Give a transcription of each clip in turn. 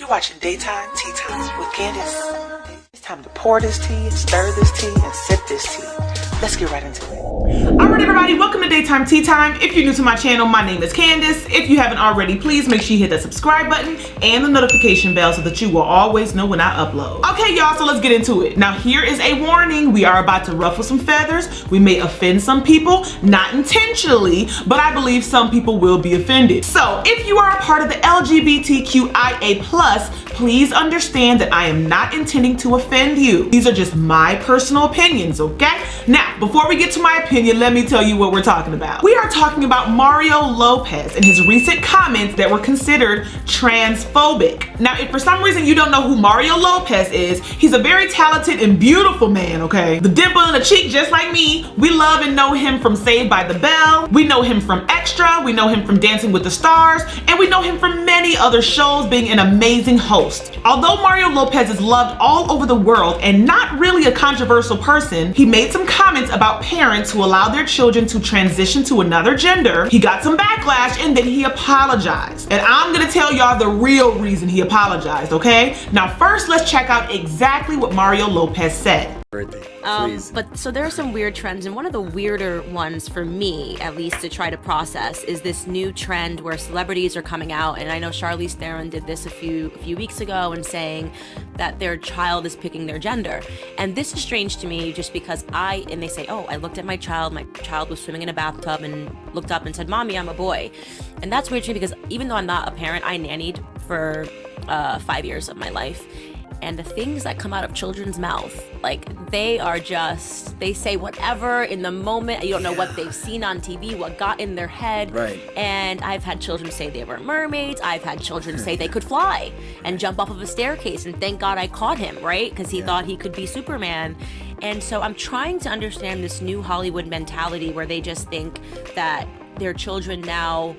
You're watching Daytime Tea Time with Candace. It's time to pour this tea, stir this tea, and sip this tea. Let's get right into it. Alright everybody, welcome to Daytime Tea Time. If you're new to my channel, my name is Candace. If you haven't already, please make sure you hit that subscribe button and the notification bell so that you will always know when I upload. Okay y'all, so let's get into it. Now here is a warning. We are about to ruffle some feathers. We may offend some people, not intentionally, but I believe some people will be offended. So if you are a part of the LGBTQIA+, please understand that I am not intending to offend you. These are just my personal opinions, okay? Now, before we get to my opinion, let me tell you what we're talking about. We are talking about Mario Lopez and his recent comments that were considered transphobic. Now, if for some reason you don't know who Mario Lopez is, he's a very talented and beautiful man, okay? The dimple in the cheek just like me. We love and know him from Saved by the Bell. We know him from Extra. We know him from Dancing with the Stars. And we know him from many other shows, being an amazing host. Although Mario Lopez is loved all over the world and not really a controversial person, he made some comments about parents who allow their children to transition to another gender. He got some backlash and then he apologized. And I'm gonna tell y'all the real reason he apologized, okay? Now first, let's check out exactly what Mario Lopez said. But so there are some weird trends, and one of the weirder ones for me, at least to try to process, is this new trend where celebrities are coming out, and I know Charlize Theron did this a few weeks ago and saying that their child is picking their gender. And this is strange to me just because they say, oh, I looked at my child was swimming in a bathtub and looked up and said, Mommy, I'm a boy. And that's weird to me because even though I'm not a parent, I nannied for 5 years of my life. And the things that come out of children's mouth, like they say whatever in the moment. You don't know what they've seen on TV, what got in their head. Right. And I've had children say they were mermaids. I've had children say they could fly and jump off of a staircase. And thank God I caught him, right? Because he thought he could be Superman. And so I'm trying to understand this new Hollywood mentality where they just think that their children now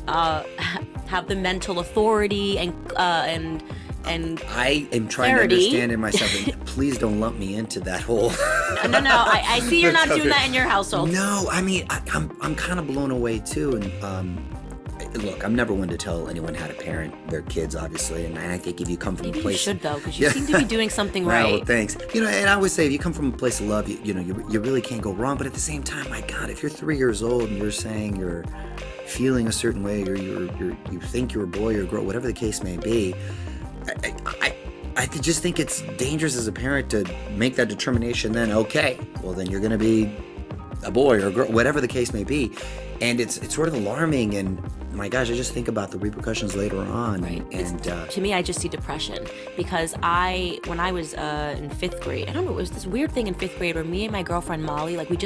have the mental authority and I am trying to understand it myself, and please don't lump me into that whole. No. I see you're not doing that in your household. No, I mean I'm kind of blown away too, and look, I'm never one to tell anyone how to parent their kids, obviously, and I think if you come from a place, you should though, because you seem to be doing something right. Well, thanks. You know, and I always say if you come from a place of love, you really can't go wrong. But at the same time, my God, if you're 3 years old and you're saying you're feeling a certain way, or you think you're a boy or a girl, whatever the case may be. I just think it's dangerous as a parent to make that determination. Then, okay, well then you're going to be a boy or a girl, whatever the case may be, and it's sort of alarming. And my gosh, I just think about the repercussions later on. Right. And to me, I just see depression because when I was in 5th grade, I don't know, it was this weird thing in 5th grade where me and my girlfriend Molly, like we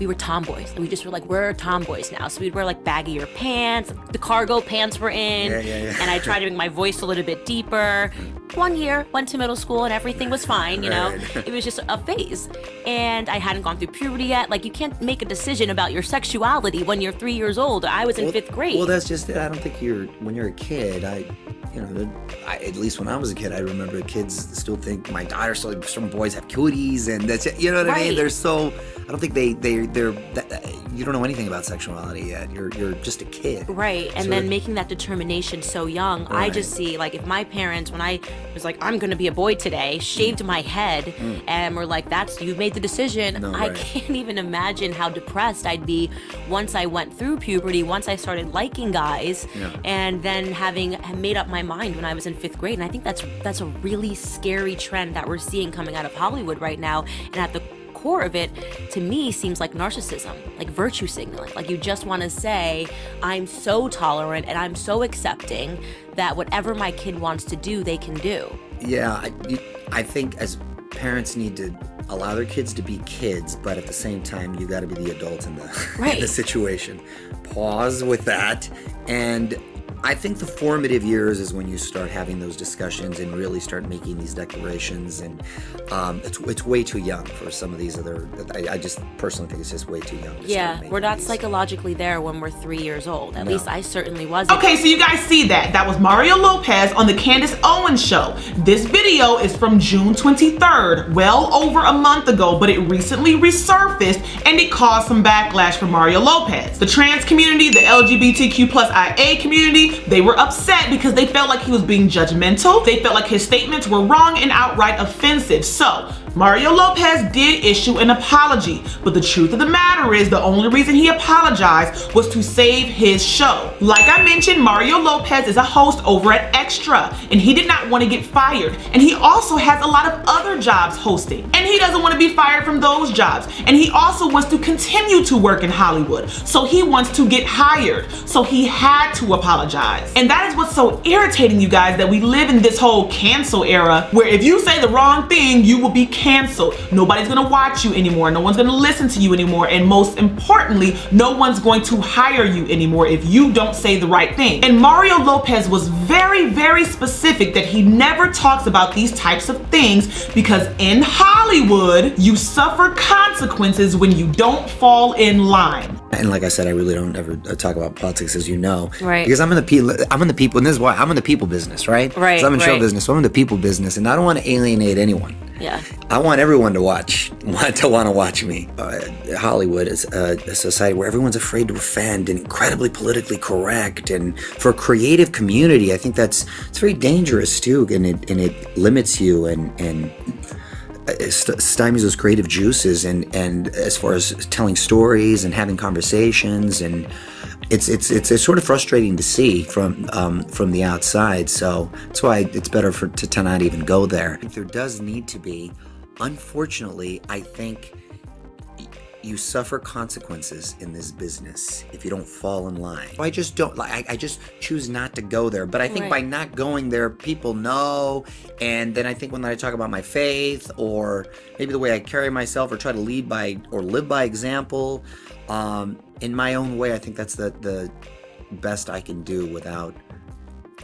were tomboys. We just were like, we're tomboys now. So we'd wear like baggier pants, the cargo pants were in, and I tried to make my voice a little bit deeper. 1 year, went to middle school and everything was fine, you know. It was just a phase. And I hadn't gone through puberty yet. Like you can't make a decision about your sexuality when you're 3 years old. I was in 5th grade. Well, that's just it. I don't think when you're a kid, at least when I was a kid, I remember kids still think my daughter, so some boys have cuties, and that's it. You know what I mean? They're so, I don't think they're you don't know anything about sexuality yet. You're just a kid. Right. And then making that determination so young, right. I just see, like, if my parents, when I was like, I'm going to be a boy today, shaved my head and were like, you've made the decision. I can't even imagine how depressed I'd be once I went through puberty, once I started liking guys, and then having made up my mind when I was in 5th grade. And I think that's a really scary trend that we're seeing coming out of Hollywood right now. And at the core of it, to me, seems like narcissism, like virtue signaling. Like you just want to say, I'm so tolerant and I'm so accepting that whatever my kid wants to do, they can do. Yeah, I think as parents need to allow their kids to be kids, but at the same time, you got to be the adult in the situation. Pause with that. And I think the formative years is when you start having those discussions and really start making these declarations, and it's way too young for some of these other. I just personally think it's just way too young. We're not psychologically there when we're 3 years old. At least I certainly wasn't. Okay, so you guys see that was Mario Lopez on the Candace Owens show. This video is from June 23rd, well over a month ago, but it recently resurfaced and it caused some backlash for Mario Lopez. The trans community, the LGBTQ+IA community, apology. They were upset because they felt like he was being judgmental. They felt like his statements were wrong and outright offensive. So Mario Lopez did issue an apology, but the truth of the matter is the only reason he apologized was to save his show. Like I mentioned, Mario Lopez is a host over at Extra, and he did not want to get fired. And he also has a lot of other jobs hosting, and he doesn't want to be fired from those jobs. And he also wants to continue to work in Hollywood, so he wants to get hired. So he had to apologize. And that is what's so irritating, you guys, that we live in this whole cancel era where if you say the wrong thing, you will be canceled. Nobody's gonna watch you anymore. No one's gonna listen to you anymore. And most importantly, no one's going to hire you anymore if you don't say the right thing. And Mario Lopez was very, very specific that he never talks about these types of things because in Hollywood, you suffer consequences when you don't fall in line. And like I said, I really don't ever talk about politics, as you know, right? Because I'm in the people, and this is why I'm in the people business, right? Right. So I'm in show business, so I'm in the people business, and I don't want to alienate anyone. Yeah. I want everyone to want to watch me. Hollywood is a society where everyone's afraid to offend and incredibly politically correct, and for a creative community, I think it's very dangerous too, and it limits you and stymies those creative juices and as far as telling stories and having conversations, and it's sort of frustrating to see from the outside. So that's why it's better to not even go there. There does need to be, unfortunately, I think you suffer consequences in this business if you don't fall in line. I just don't I just choose not to go there. But I think by not going there, people know. And then I think when I talk about my faith or maybe the way I carry myself or try to lead by or live by example, in my own way, I think that's the best I can do without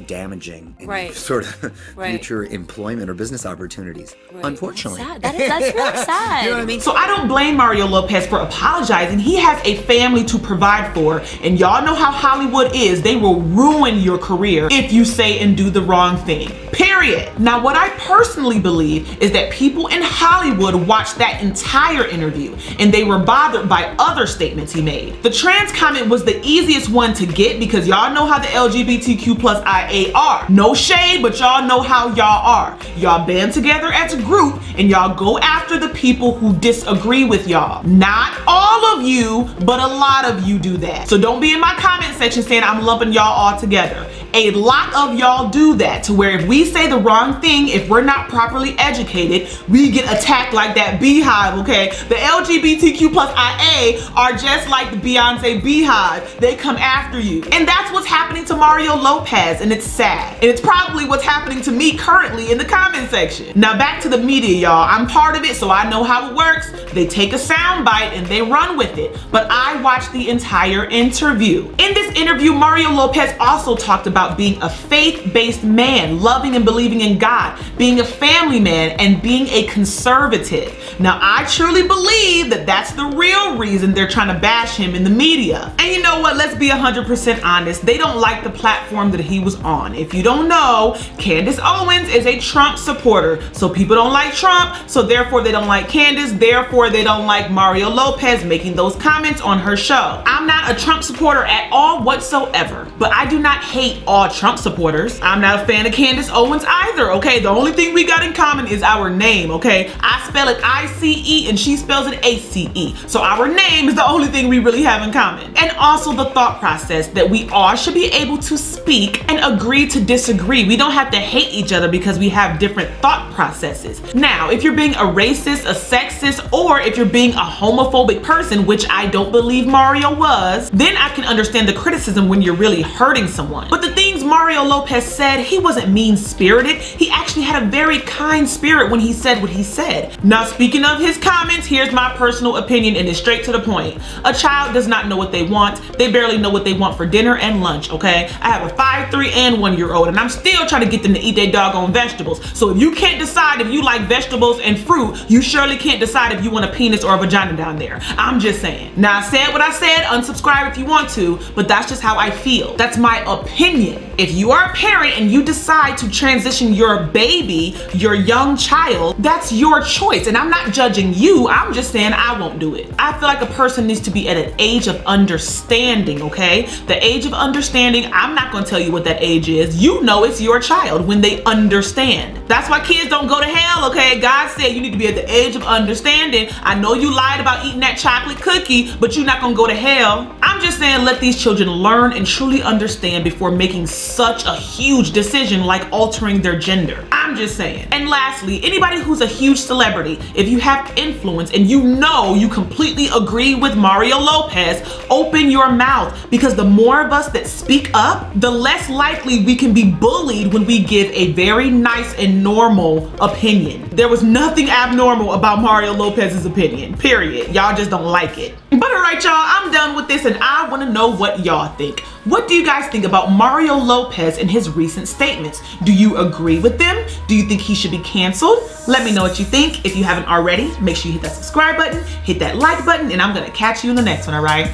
damaging any sort of future employment or business opportunities. Unfortunately. That's sad. That's really sad. You know what I mean? So I don't blame Mario Lopez for apologizing. He has a family to provide for, and y'all know how Hollywood is. They will ruin your career if you say and do the wrong thing. Period. Now, what I personally believe is that people in Hollywood watched that entire interview and they were bothered by other statements he made. The trans comment was the easiest one to get because y'all know how the LGBTQ+IA are. No shade, but y'all know how y'all are. Y'all band together as a group and y'all go after the people who disagree with y'all. Not all of you, but a lot of you do that. So don't be in my comment section saying I'm lumping y'all all together. A lot of y'all do that, to where if we say the wrong thing, if we're not properly educated, we get attacked like that beehive, okay? The LGBTQ+IA are just like the Beyonce beehive. They come after you. And that's what's happening to Mario Lopez, and it's sad. And it's probably what's happening to me currently in the comment section. Now back to the media, y'all. I'm part of it, so I know how it works. They take a sound bite and they run with it. But I watched the entire interview. In this interview, Mario Lopez also talked about being a faith-based man, loving and believing in God, being a family man, and being a conservative. Now, I truly believe that that's the real reason they're trying to bash him in the media. And you know what? Let's be 100% honest. They don't like the platform that he was on. If you don't know, Candace Owens is a Trump supporter. So people don't like Trump, so therefore they don't like Candace, therefore they don't like Mario Lopez making those comments on her show. I'm not a Trump supporter at all whatsoever, but I do not hate all Trump supporters. I'm not a fan of Candace Owens either, okay? The only thing we got in common is our name, okay? I spell it I-C-E and she spells it A-C-E. So our name is the only thing we really have in common. And also the thought process that we all should be able to speak and agree to disagree. We don't have to hate each other because we have different thought processes. Now, if you're being a racist, a sexist, or if you're being a homophobic person, which I don't believe Mario was, then I can understand the criticism when you're really hurting someone. But the things Mario Lopez said, he wasn't mean-spirited. He actually had a very kind spirit when he said what he said. Now, speaking of his comments, here's my personal opinion, and it's straight to the point. A child does not know what they want. They barely know what they want for dinner and lunch, okay? I have a 5, 3, and 1-year-old, and I'm still trying to get them to eat their doggone vegetables. So if you can't decide if you like vegetables and fruit, you surely can't decide if you want a penis or a vagina down there. I'm just saying. Now, I said what I said. Unsubscribe if you want to, but that's just how I feel. That's my opinion. If you are a parent and you decide to transition your baby, your young child, that's your choice. And I'm not judging you. I'm just saying I won't do it. I feel like a person needs to be at an age of understanding, okay? The age of understanding, I'm not gonna tell you what that age is. You know it's your child when they understand. That's why kids don't go to hell, okay? God said you need to be at the age of understanding. I know you lied about eating that chocolate cookie, but you're not gonna go to hell. I'm just saying let these children learn and truly understand before making such a huge decision like altering their gender. I'm just saying. And lastly, anybody who's a huge celebrity, if you have influence and you know you completely agree with Mario Lopez, open your mouth, because the more of us that speak up, the less likely we can be bullied when we give a very nice and normal opinion. There was nothing abnormal about Mario Lopez's opinion, period. Y'all just don't like it. But all right, y'all, I'm done with this and I want to know what y'all think. What do you guys think about Mario Lopez and his recent statements? Do you agree with them? Do you think he should be canceled? Let me know what you think. If you haven't already, make sure you hit that subscribe button, hit that like button, and I'm gonna catch you in the next one, all right?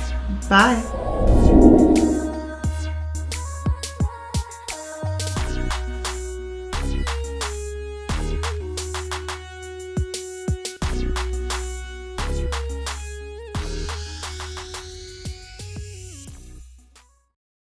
Bye.